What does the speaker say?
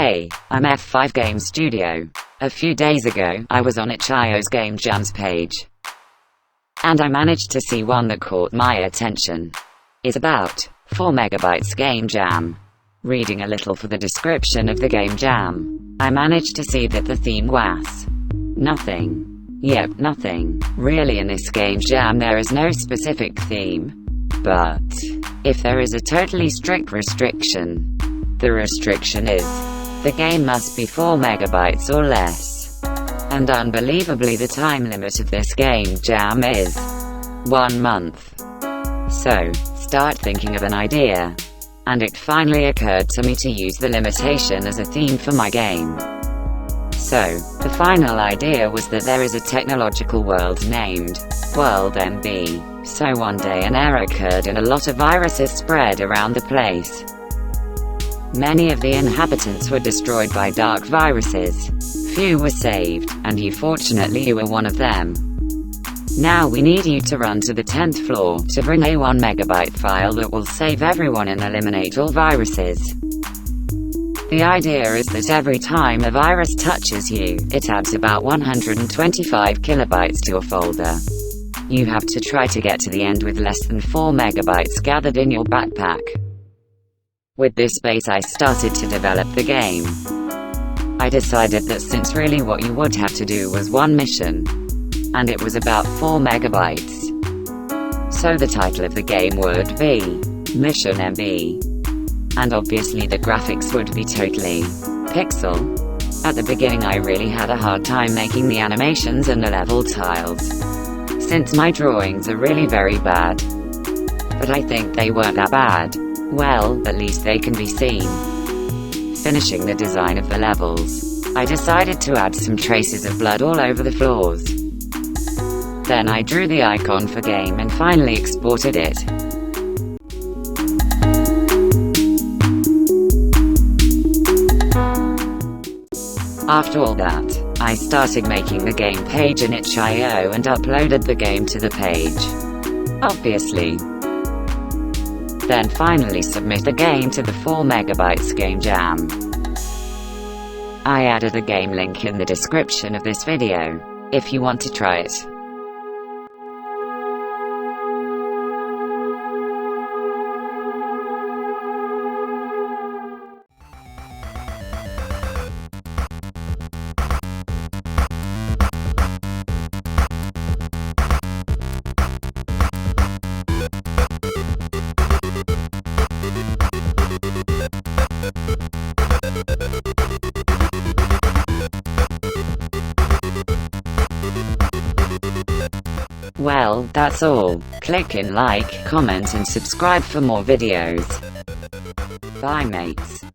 Hey, I'm F5 Game Studio. A few days ago, I was on itch.io's Game Jams page, and I managed to see one that caught my attention. It's about 4 megabytes game jam. Reading a little for the description of the game jam, I managed to see that the theme was nothing. Yep, nothing. Really, in this game jam there is no specific theme. But if there is a totally strict restriction, the restriction is the game must be 4 megabytes or less. And unbelievably, the time limit of this game jam is 1 month. So, start thinking of an idea. And it finally occurred to me to use the limitation as a theme for my game. So, the final idea was that there is a technological world named World MB. So one day an error occurred and a lot of viruses spread around the place. Many of the inhabitants were destroyed by dark viruses. Few were saved, and fortunately you were one of them. Now we need you to run to the 10th floor to bring a 1 megabyte file that will save everyone and eliminate all viruses. The idea is that every time a virus touches you, it adds about 125 kilobytes to your folder. You have to try to get to the end with less than 4 megabytes gathered in your backpack. With this space I started to develop the game. I decided that since really what you would have to do was one mission, and it was about 4 megabytes. So the title of the game would be Mission MB. And obviously the graphics would be totally pixel. At the beginning I really had a hard time making the animations and the level tiles, since my drawings are really very bad. But I think they weren't that bad. Well, at least they can be seen. Finishing the design of the levels, I decided to add some traces of blood all over the floors. Then I drew the icon for game and finally exported it. After all that, I started making the game page in itch.io and uploaded the game to the page, obviously. Then finally submit the game to the 4 megabytes game jam. I added a game link in the description of this video, if you want to try it. Well, that's all. Click in like, comment and subscribe for more videos. Bye mates.